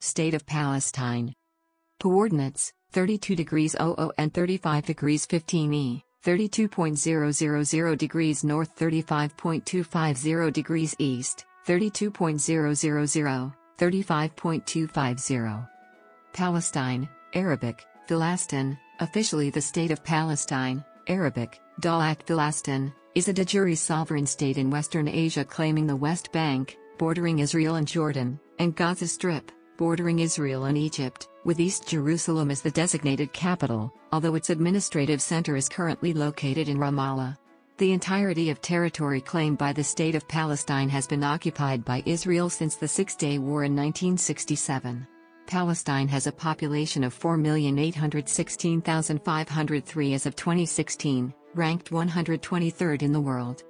State of Palestine. Coordinates, 32 degrees 00 and 35 degrees 15 E, 32.000 degrees north 35.250 degrees east, 32.000, 35.250. Palestine, Arabic, Filasṭīn, officially the State of Palestine, Arabic, Dawlat Filasṭīn, is a de jure sovereign state in Western Asia claiming the West Bank, bordering Israel and Jordan, and Gaza Strip, bordering Israel and Egypt, with East Jerusalem as the designated capital, although its administrative center is currently located in Ramallah. The entirety of territory claimed by the State of Palestine has been occupied by Israel since the Six-Day War in 1967. Palestine has a population of 4,816,503 as of 2016, ranked 123rd in the world.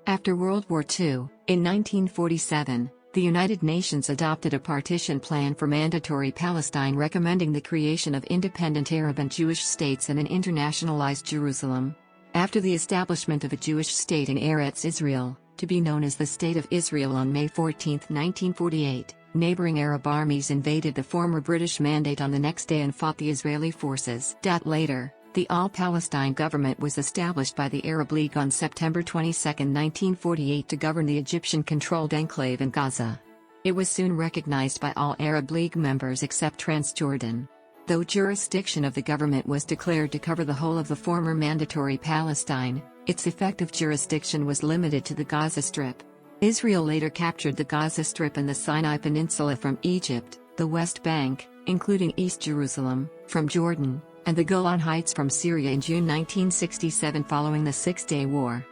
After World War II, in 1947, the United Nations adopted a partition plan for mandatory Palestine, recommending the creation of independent Arab and Jewish states and an internationalized Jerusalem. After the establishment of a Jewish state in Eretz Israel, to be known as the State of Israel on May 14, 1948, neighboring Arab armies invaded the former British Mandate on the next day and fought the Israeli forces. Later, the All-Palestine government was established by the Arab League on September 22, 1948 to govern the Egyptian-controlled enclave in Gaza. It was soon recognized by all Arab League members except Transjordan. Though jurisdiction of the government was declared to cover the whole of the former mandatory Palestine, its effective jurisdiction was limited to the Gaza Strip. Israel later captured the Gaza Strip and the Sinai Peninsula from Egypt, the West Bank, including East Jerusalem, from Jordan, and the Golan Heights from Syria in June 1967 following the Six-Day War.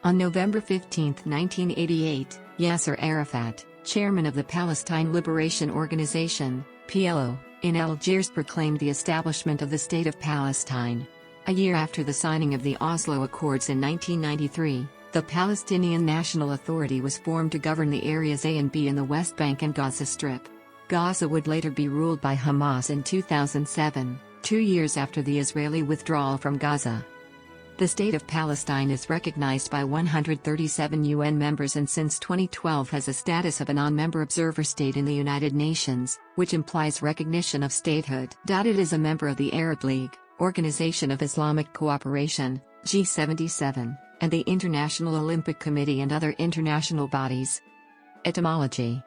On November 15, 1988, Yasser Arafat, chairman of the Palestine Liberation Organization, PLO, in Algiers proclaimed the establishment of the State of Palestine. A year after the signing of the Oslo Accords in 1993, the Palestinian National Authority was formed to govern the areas A and B in the West Bank and Gaza Strip. Gaza would later be ruled by Hamas in 2007, 2 years after the Israeli withdrawal from Gaza. The State of Palestine is recognized by 137 UN members and since 2012 has a status of a non-member observer state in the United Nations, which implies recognition of statehood. It is a member of the Arab League, Organization of Islamic Cooperation, G77, and the International Olympic Committee and other international bodies. Etymology.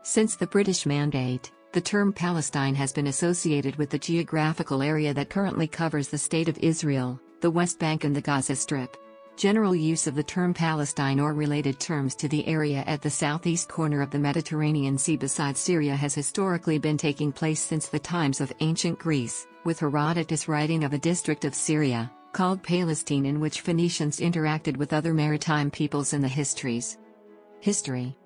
Since the British Mandate, the term Palestine has been associated with the geographical area that currently covers the State of Israel, the West Bank and the Gaza Strip. General use of the term Palestine or related terms to the area at the southeast corner of the Mediterranean Sea beside Syria has historically been taking place since the times of ancient Greece, with Herodotus writing of a district of Syria, called Palestine, in which Phoenicians interacted with other maritime peoples in the histories. History.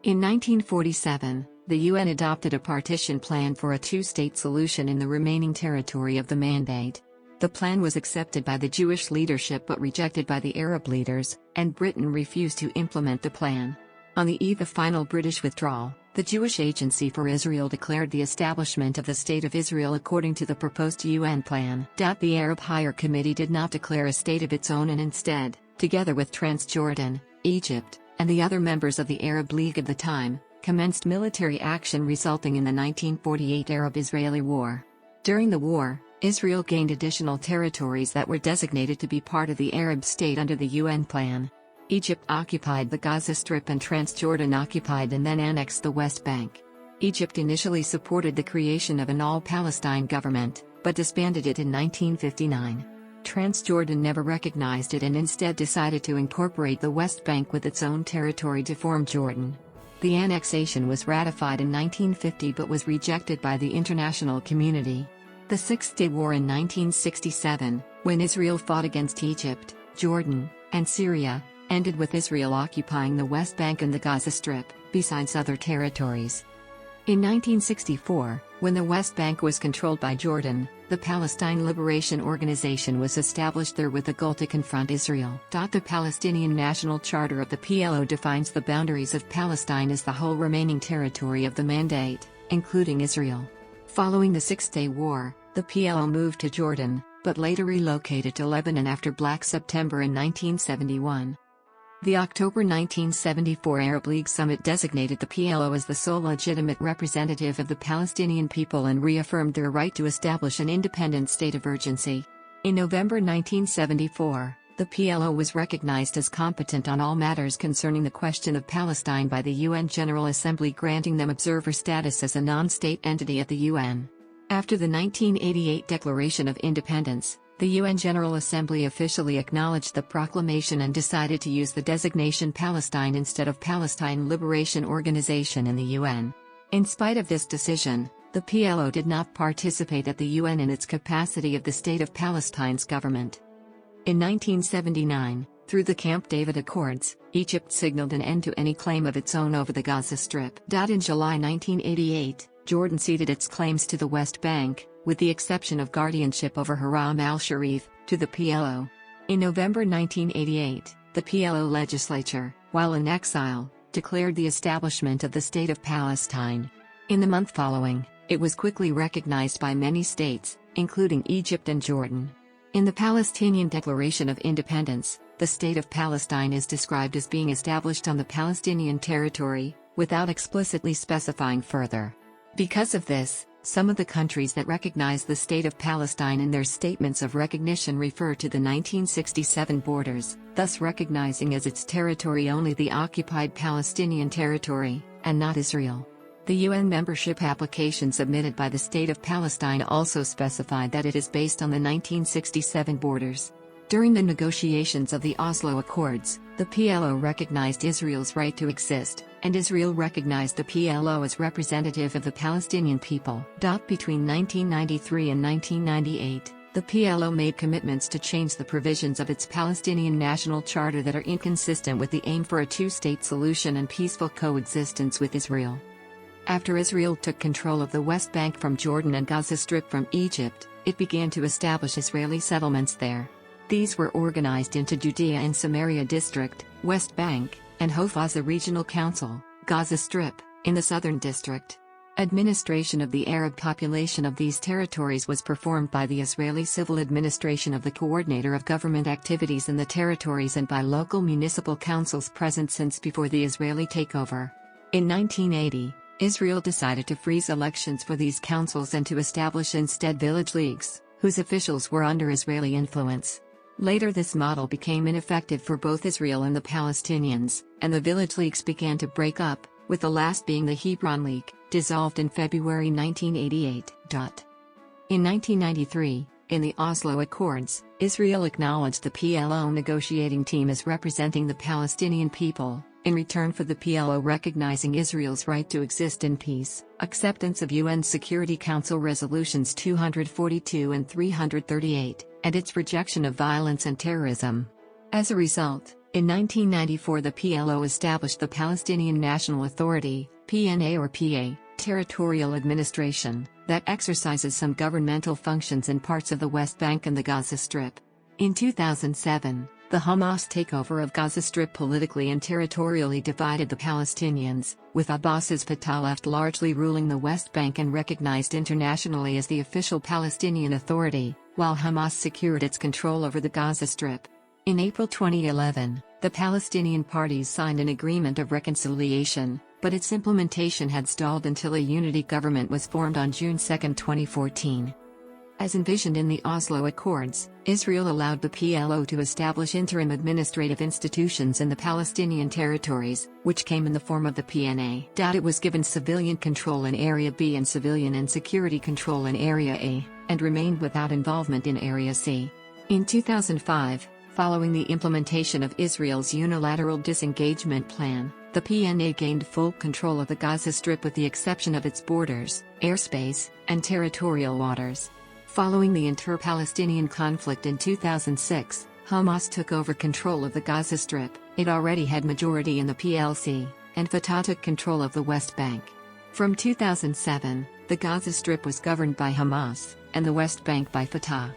In 1947, the UN adopted a partition plan for a two-state solution in the remaining territory of the Mandate. The plan was accepted by the Jewish leadership but rejected by the Arab leaders, and Britain refused to implement the plan. On the eve of final British withdrawal, the Jewish Agency for Israel declared the establishment of the State of Israel according to the proposed UN plan. The Arab Higher Committee did not declare a state of its own and instead, together with Transjordan, Egypt, and the other members of the Arab League of the time, commenced military action resulting in the 1948 Arab-Israeli War. During the war, Israel gained additional territories that were designated to be part of the Arab state under the UN plan. Egypt occupied the Gaza Strip and Transjordan occupied and then annexed the West Bank. Egypt initially supported the creation of an all-Palestine government, but disbanded it in 1959. Transjordan never recognized it and instead decided to incorporate the West Bank with its own territory to form Jordan. The annexation was ratified in 1950 but was rejected by the international community. The Six-Day War in 1967, when Israel fought against Egypt, Jordan, and Syria, ended with Israel occupying the West Bank and the Gaza Strip, besides other territories. In 1964, when the West Bank was controlled by Jordan, the Palestine Liberation Organization was established there with the goal to confront Israel. The Palestinian National Charter of the PLO defines the boundaries of Palestine as the whole remaining territory of the Mandate, including Israel. Following the Six-Day War, the PLO moved to Jordan, but later relocated to Lebanon after Black September in 1971. The October 1974 Arab League summit designated the PLO as the sole legitimate representative of the Palestinian people and reaffirmed their right to establish an independent state of urgency. In November 1974, the PLO was recognized as competent on all matters concerning the question of Palestine by the UN General Assembly, granting them observer status as a non-state entity at the UN. After the 1988 Declaration of Independence, the UN General Assembly officially acknowledged the proclamation and decided to use the designation Palestine instead of Palestine Liberation Organization in the UN. In spite of this decision, the PLO did not participate at the UN in its capacity of the State of Palestine's government. In 1979, through the Camp David Accords, Egypt signaled an end to any claim of its own over the Gaza Strip. In July 1988, Jordan ceded its claims to the West Bank, with the exception of guardianship over Haram al-Sharif, to the PLO. In November 1988, the PLO legislature, while in exile, declared the establishment of the State of Palestine. In the month following, it was quickly recognized by many states, including Egypt and Jordan. In the Palestinian Declaration of Independence, the State of Palestine is described as being established on the Palestinian territory, without explicitly specifying further. Because of this, some of the countries that recognize the State of Palestine in their statements of recognition refer to the 1967 borders, thus recognizing as its territory only the occupied Palestinian territory, and not Israel. The UN membership application submitted by the State of Palestine also specified that it is based on the 1967 borders. During the negotiations of the Oslo Accords, the PLO recognized Israel's right to exist, and Israel recognized the PLO as representative of the Palestinian people. Between 1993 and 1998, the PLO made commitments to change the provisions of its Palestinian National Charter that are inconsistent with the aim for a two-state solution and peaceful coexistence with Israel. After Israel took control of the West Bank from Jordan and Gaza Strip from Egypt, it began to establish Israeli settlements there. These were organized into Judea and Samaria District, West Bank, and Haifa Regional Council, Gaza Strip, in the Southern District. Administration of the Arab population of these territories was performed by the Israeli Civil Administration of the Coordinator of Government Activities in the territories and by local municipal councils present since before the Israeli takeover. In 1980, Israel decided to freeze elections for these councils and to establish instead village leagues, whose officials were under Israeli influence. Later this model became ineffective for both Israel and the Palestinians, and the village leagues began to break up, with the last being the Hebron League, dissolved in February 1988. In 1993, in the Oslo Accords, Israel acknowledged the PLO negotiating team as representing the Palestinian people, in return for the PLO recognizing Israel's right to exist in peace, acceptance of UN Security Council Resolutions 242 and 338, and its rejection of violence and terrorism. As a result, in 1994 the PLO established the Palestinian National Authority, PNA or PA, territorial administration, that exercises some governmental functions in parts of the West Bank and the Gaza Strip. In 2007, the Hamas takeover of Gaza Strip politically and territorially divided the Palestinians, with Abbas's Fatah left largely ruling the West Bank and recognized internationally as the official Palestinian Authority, while Hamas secured its control over the Gaza Strip. In April 2011, the Palestinian parties signed an agreement of reconciliation, but its implementation had stalled until a unity government was formed on June 2, 2014. As envisioned in the Oslo Accords, Israel allowed the PLO to establish interim administrative institutions in the Palestinian territories, which came in the form of the PNA. It was given civilian control in Area B and civilian and security control in Area A, and remained without involvement in Area C. In 2005, following the implementation of Israel's unilateral disengagement plan, the PNA gained full control of the Gaza Strip with the exception of its borders, airspace, and territorial waters. Following the inter-Palestinian conflict in 2006, Hamas took over control of the Gaza Strip. It already had majority in the PLC, and Fatah took control of the West Bank. From 2007, the Gaza Strip was governed by Hamas, and the West Bank by Fatah.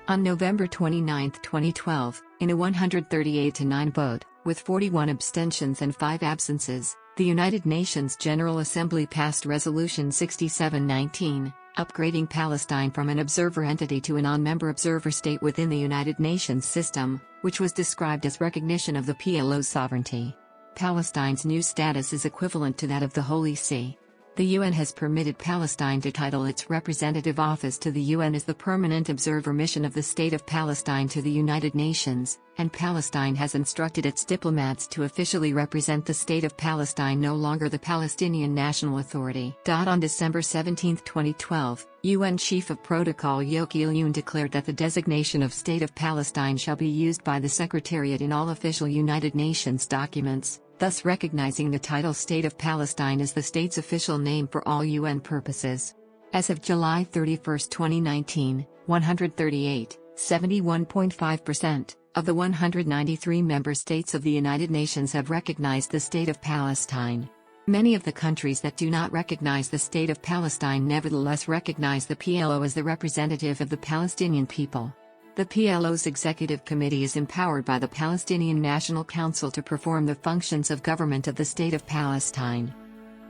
On November 29, 2012, in a 138-9 vote, with 41 abstentions and 5 absences, the United Nations General Assembly passed Resolution 6719, upgrading Palestine from an observer entity to a non-member observer state within the United Nations system, which was described as recognition of the PLO's sovereignty. Palestine's new status is equivalent to that of the Holy See. The UN has permitted Palestine to title its representative office to the UN as the permanent observer mission of the State of Palestine to the United Nations, and Palestine has instructed its diplomats to officially represent the State of Palestine, no longer the Palestinian National Authority. On December 17, 2012, UN Chief of Protocol Yoki Il-Yun declared that the designation of State of Palestine shall be used by the Secretariat in all official United Nations documents, thus recognizing the title State of Palestine as the state's official name for all UN purposes. As of July 31, 2019, 138, 71.5%, of the 193 member states of the United Nations have recognized the State of Palestine. Many of the countries that do not recognize the State of Palestine nevertheless recognize the PLO as the representative of the Palestinian people. The PLO's Executive Committee is empowered by the Palestinian National Council to perform the functions of government of the State of Palestine.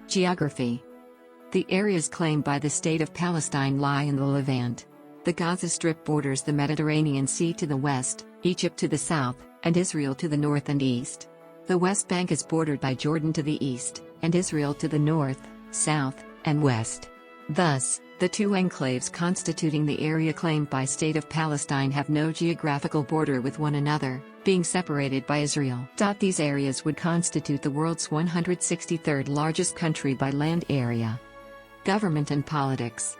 Geography. The areas claimed by the State of Palestine lie in the Levant. The Gaza Strip borders the Mediterranean Sea to the west, Egypt to the south, and Israel to the north and east. The West Bank is bordered by Jordan to the east, and Israel to the north, south, and west. Thus, the two enclaves constituting the area claimed by State of Palestine have no geographical border with one another, being separated by Israel. These areas would constitute the world's 163rd largest country by land area. Government and politics.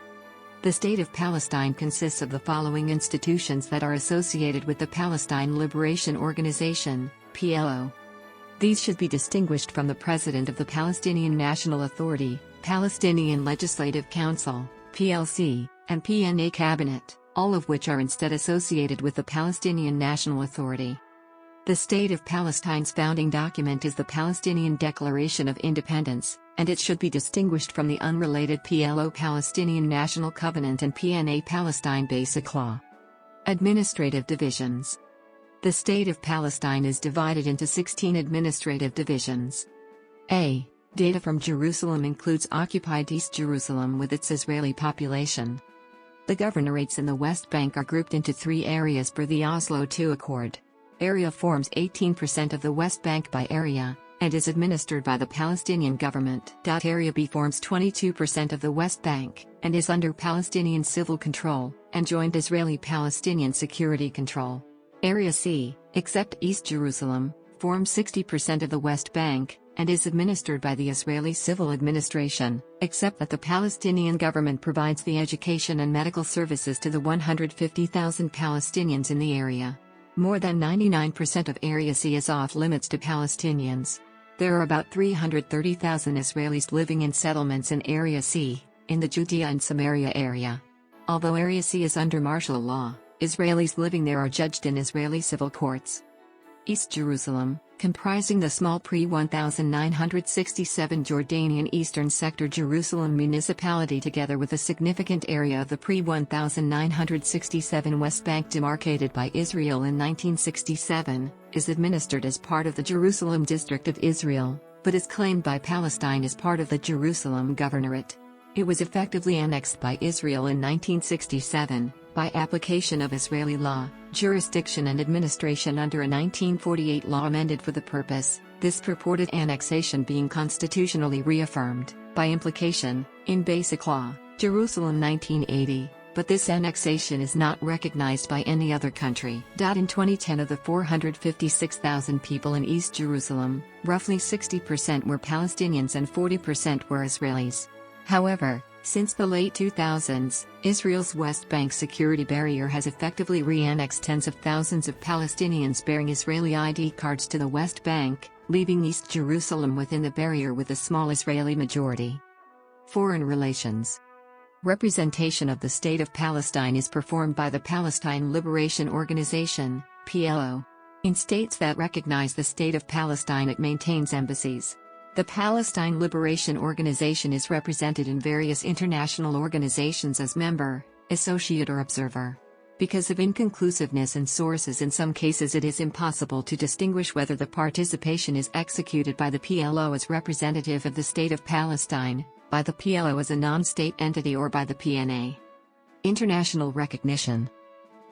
The State of Palestine consists of the following institutions that are associated with the Palestine Liberation Organization, PLO. These should be distinguished from the President of the Palestinian National Authority, Palestinian Legislative Council, PLC, and PNA Cabinet, all of which are instead associated with the Palestinian National Authority. The State of Palestine's founding document is the Palestinian Declaration of Independence, and it should be distinguished from the unrelated PLO Palestinian National Covenant and PNA Palestine Basic Law. Administrative divisions. The State of Palestine is divided into 16 administrative divisions. A. Data from Jerusalem includes occupied East Jerusalem with its Israeli population. The governorates in the West Bank are grouped into 3 areas per the Oslo II Accord. Area forms 18% of the West Bank by area, and is administered by the Palestinian government. Area B forms 22% of the West Bank, and is under Palestinian civil control, and joint Israeli-Palestinian security control. Area C, except East Jerusalem, forms 60% of the West Bank, and is administered by the Israeli civil administration, except that the Palestinian government provides the education and medical services to the 150,000 Palestinians in the area. More than 99% of Area C is off-limits to Palestinians. There are about 330,000 Israelis living in settlements in Area C, in the Judea and Samaria area. Although Area C is under martial law, Israelis living there are judged in Israeli civil courts. East Jerusalem, comprising the small pre-1967 Jordanian Eastern Sector Jerusalem municipality together with a significant area of the pre-1967 West Bank demarcated by Israel in 1967, is administered as part of the Jerusalem District of Israel, but is claimed by Palestine as part of the Jerusalem Governorate. It was effectively annexed by Israel in 1967, by application of Israeli law, jurisdiction and administration under a 1948 law amended for the purpose, this purported annexation being constitutionally reaffirmed, by implication, in Basic Law, Jerusalem 1980, but this annexation is not recognized by any other country. In 2010 of the 456,000 people in East Jerusalem, roughly 60% were Palestinians and 40% were Israelis. However, since the late 2000s, Israel's West Bank security barrier has effectively re-annexed tens of thousands of Palestinians bearing Israeli ID cards to the West Bank, leaving East Jerusalem within the barrier with a small Israeli majority. Foreign relations. Representation of the State of Palestine is performed by the Palestine Liberation Organization, PLO. In states that recognize the State of Palestine, it maintains embassies. The Palestine Liberation Organization is represented in various international organizations as member, associate or observer. Because of inconclusiveness in sources, in some cases it is impossible to distinguish whether the participation is executed by the PLO as representative of the State of Palestine, by the PLO as a non-state entity or by the PNA. International recognition.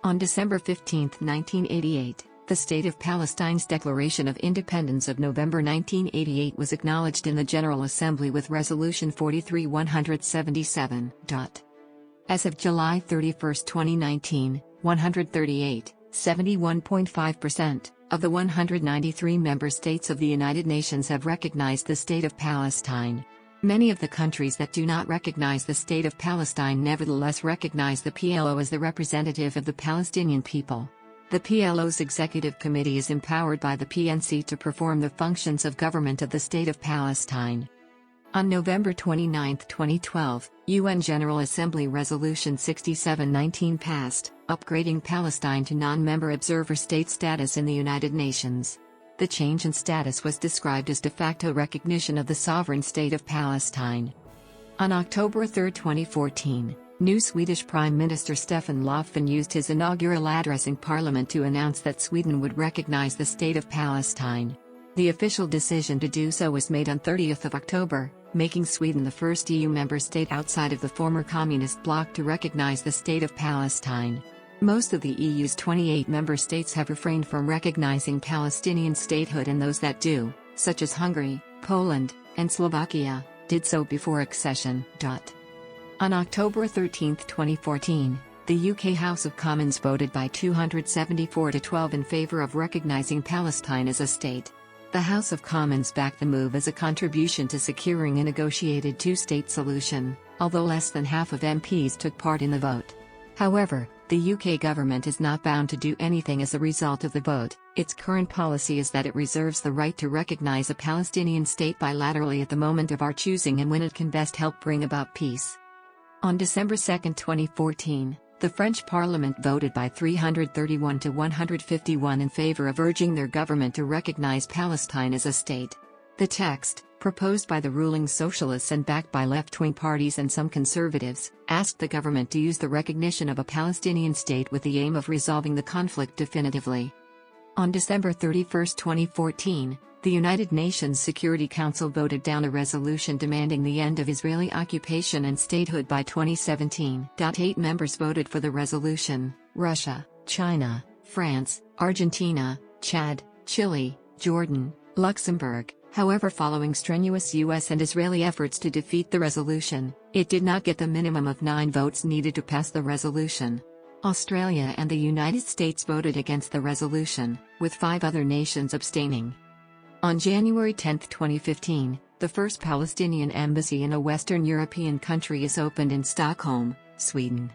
On December 15, 1988, the State of Palestine's Declaration of Independence of November 1988 was acknowledged in the General Assembly with Resolution 43-177. As of July 31, 2019, 138, 71.5%, of the 193 member states of the United Nations have recognized the State of Palestine. Many of the countries that do not recognize the State of Palestine nevertheless recognize the PLO as the representative of the Palestinian people. The PLO's Executive Committee is empowered by the PNC to perform the functions of government of the State of Palestine. On November 29, 2012, UN General Assembly Resolution 6719 passed, upgrading Palestine to non-member observer state status in the United Nations. The change in status was described as de facto recognition of the sovereign state of Palestine. On October 3, 2014, new Swedish Prime Minister Stefan Löfven used his inaugural address in Parliament to announce that Sweden would recognize the State of Palestine. The official decision to do so was made on 30th of October, making Sweden the first EU member state outside of the former communist bloc to recognize the State of Palestine. Most of the EU's 28 member states have refrained from recognizing Palestinian statehood, and those that do, such as Hungary, Poland, and Slovakia, did so before accession. On October 13, 2014, the UK House of Commons voted by 274 to 12 in favour of recognising Palestine as a state. The House of Commons backed the move as a contribution to securing a negotiated two-state solution, although less than half of MPs took part in the vote. However, the UK government is not bound to do anything as a result of the vote. Its current policy is that it reserves the right to recognise a Palestinian state bilaterally at the moment of our choosing and when it can best help bring about peace. On December 2, 2014, the French Parliament voted by 331 to 151 in favour of urging their government to recognise Palestine as a state. The text, proposed by the ruling socialists and backed by left-wing parties and some conservatives, asked the government to use the recognition of a Palestinian state with the aim of resolving the conflict definitively. On December 31, 2014, the United Nations Security Council voted down a resolution demanding the end of Israeli occupation and statehood by 2017. 8 members voted for the resolution: Russia, China, France, Argentina, Chad, Chile, Jordan, Luxembourg. However, following strenuous US and Israeli efforts to defeat the resolution, it did not get the minimum of 9 votes needed to pass the resolution. Australia and the United States voted against the resolution, with 5 other nations abstaining. On January 10, 2015, the first Palestinian embassy in a Western European country is opened in Stockholm, Sweden.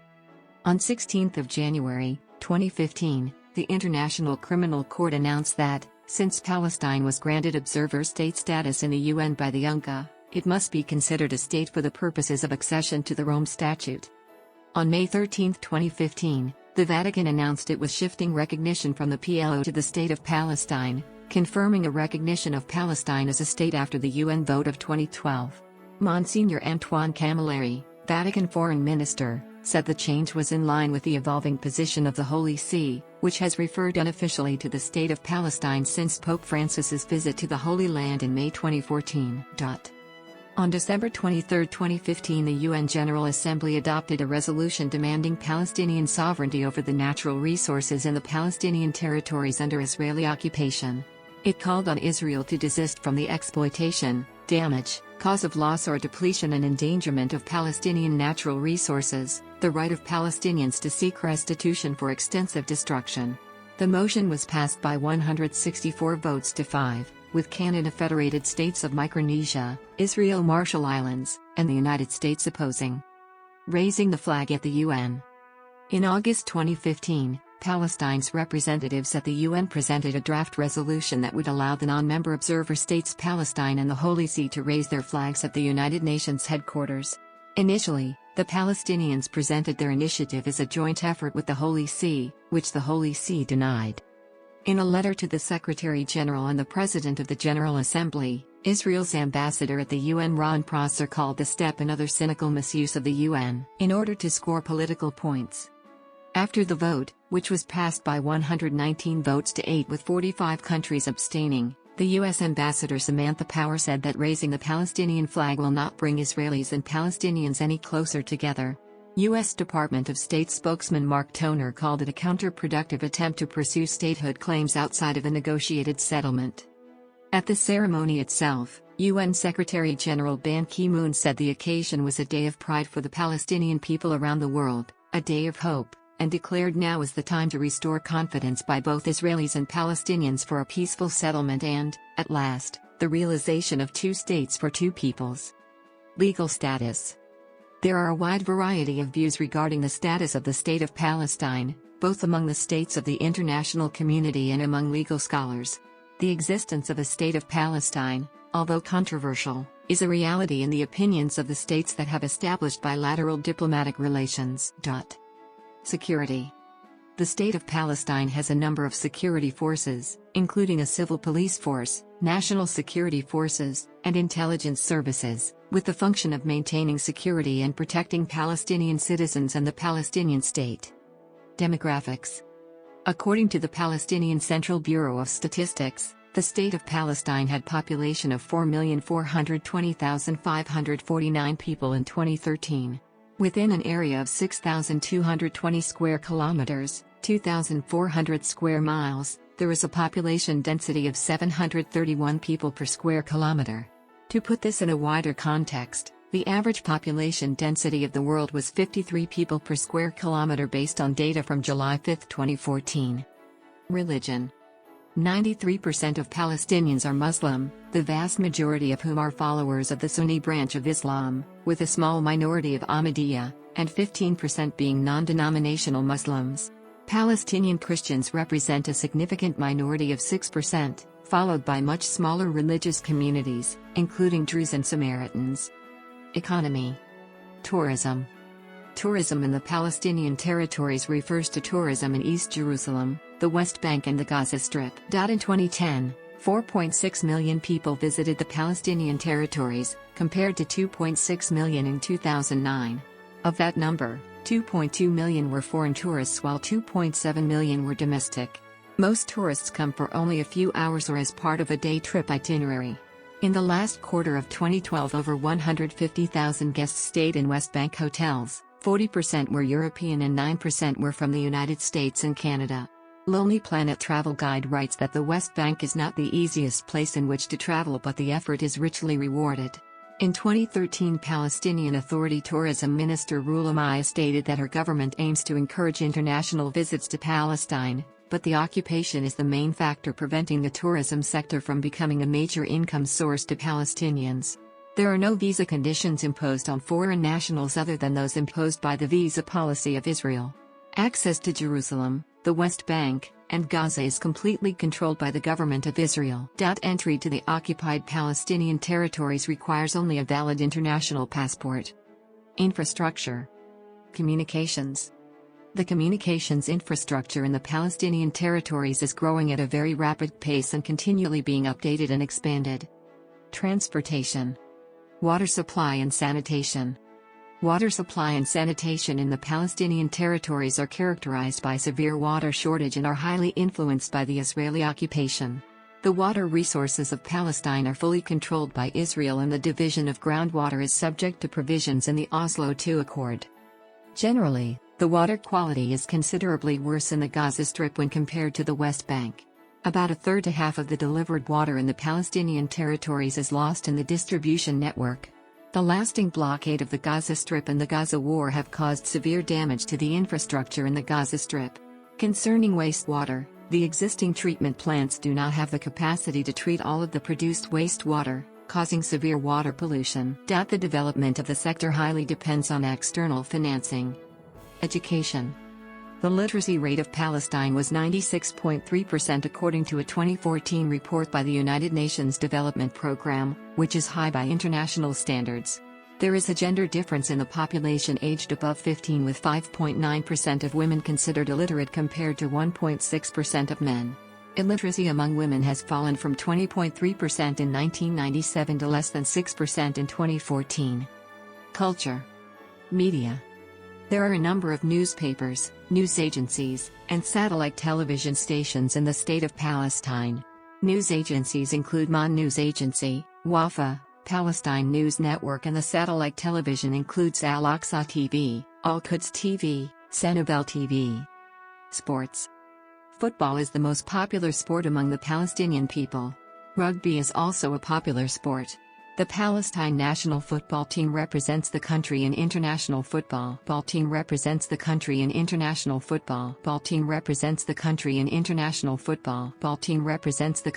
On 16 January, 2015, the International Criminal Court announced that, since Palestine was granted observer state status in the UN by the UNCA, it must be considered a state for the purposes of accession to the Rome Statute. On May 13, 2015, the Vatican announced it was shifting recognition from the PLO to the State of Palestine, confirming a recognition of Palestine as a state after the UN vote of 2012. Monsignor Antoine Camilleri, Vatican Foreign Minister, said the change was in line with the evolving position of the Holy See, which has referred unofficially to the State of Palestine since Pope Francis's visit to the Holy Land in May 2014. On December 23, 2015, the UN General Assembly adopted a resolution demanding Palestinian sovereignty over the natural resources in the Palestinian territories under Israeli occupation. It called on Israel to desist from the exploitation, damage, cause of loss or depletion and endangerment of Palestinian natural resources, the right of Palestinians to seek restitution for extensive destruction. The motion was passed by 164 votes to 5, with Canada, Federated States of Micronesia, Israel, Marshall Islands, and the United States opposing. Raising the flag at the UN. In August 2015, Palestine's representatives at the UN presented a draft resolution that would allow the non-member observer states Palestine and the Holy See to raise their flags at the United Nations headquarters. Initially, the Palestinians presented their initiative as a joint effort with the Holy See, which the Holy See denied. In a letter to the Secretary-General and the President of the General Assembly, Israel's ambassador at the UN Ron Prosser called the step another cynical misuse of the UN in order to score political points. After the vote, which was passed by 119 votes to 8 with 45 countries abstaining, The U.S. Ambassador Samantha Power said that raising the Palestinian flag will not bring Israelis and Palestinians any closer together. U.S. Department of State spokesman Mark Toner called it a counterproductive attempt to pursue statehood claims outside of a negotiated settlement. At the ceremony itself, UN Secretary-General Ban Ki-moon said the occasion was a day of pride for the Palestinian people around the world, a day of hope, and declared now is the time to restore confidence by both Israelis and Palestinians for a peaceful settlement and, at last, the realization of two states for two peoples. Legal status. There are a wide variety of views regarding the status of the State of Palestine, both among the states of the international community and among legal scholars. The existence of a State of Palestine, although controversial, is a reality in the opinions of the states that have established bilateral diplomatic relations. Security. The State of Palestine has a number of security forces, including a civil police force, national security forces, and intelligence services, with the function of maintaining security and protecting Palestinian citizens and the Palestinian state. Demographics. According to the Palestinian Central Bureau of Statistics, the State of Palestine had population of 4,420,549 people in 2013. Within an area of 6,220 square kilometers, 2,400 square miles, there is a population density of 731 people per square kilometer. To put this in a wider context, the average population density of the world was 53 people per square kilometer based on data from July 5, 2014. Religion. 93% of Palestinians are Muslim, the vast majority of whom are followers of the Sunni branch of Islam, with a small minority of Ahmadiyya, and 15% being non-denominational Muslims. Palestinian Christians represent a significant minority of 6%, followed by much smaller religious communities, including Druze and Samaritans. Economy. Tourism. Tourism in the Palestinian territories refers to tourism in East Jerusalem, the West Bank and the Gaza Strip. In 2010, 4.6 million people visited the Palestinian territories, compared to 2.6 million in 2009. Of that number, 2.2 million were foreign tourists while 2.7 million were domestic. Most tourists come for only a few hours or as part of a day trip itinerary. In the last quarter of 2012, over 150,000 guests stayed in West Bank hotels, 40% were European and 9% were from the United States and Canada. Lonely Planet Travel Guide writes that the West Bank is not the easiest place in which to travel, but the effort is richly rewarded. In 2013, Palestinian Authority Tourism Minister Ramallah stated that her government aims to encourage international visits to Palestine, but the occupation is the main factor preventing the tourism sector from becoming a major income source to Palestinians. There are no visa conditions imposed on foreign nationals other than those imposed by the visa policy of Israel. Access to Jerusalem, the West Bank, and Gaza is completely controlled by the government of Israel. Entry to the occupied Palestinian territories requires only a valid international passport. Infrastructure. Communications. The communications infrastructure in the Palestinian territories is growing at a very rapid pace and continually being updated and expanded. Transportation. Water supply and sanitation. Water supply and sanitation in the Palestinian territories are characterized by severe water shortage and are highly influenced by the Israeli occupation. The water resources of Palestine are fully controlled by Israel, and the division of groundwater is subject to provisions in the Oslo II Accord. Generally, the water quality is considerably worse in the Gaza Strip when compared to the West Bank. About a third to half of the delivered water in the Palestinian territories is lost in the distribution network. The lasting blockade of the Gaza Strip and the Gaza War have caused severe damage to the infrastructure in the Gaza Strip. Concerning wastewater, the existing treatment plants do not have the capacity to treat all of the produced wastewater, causing severe water pollution. The development of the sector highly depends on external financing. Education. The literacy rate of Palestine was 96.3% according to a 2014 report by the United Nations Development Programme, which is high by international standards. There is a gender difference in the population aged above 15, with 5.9% of women considered illiterate compared to 1.6% of men. Illiteracy among women has fallen from 20.3% in 1997 to less than 6% in 2014. Culture. Media. There are a number of newspapers, news agencies, and satellite television stations in the State of Palestine. News agencies include MAN News Agency, WAFA, Palestine News Network, and the satellite television includes Al Aqsa TV, Al Quds TV, Sanibel TV. Sports. Football is the most popular sport among the Palestinian people. Rugby is also a popular sport. The Palestine national football team represents the country in international football. Ball team represents the country in international football. Ball team represents the country in international football. Ball team represents the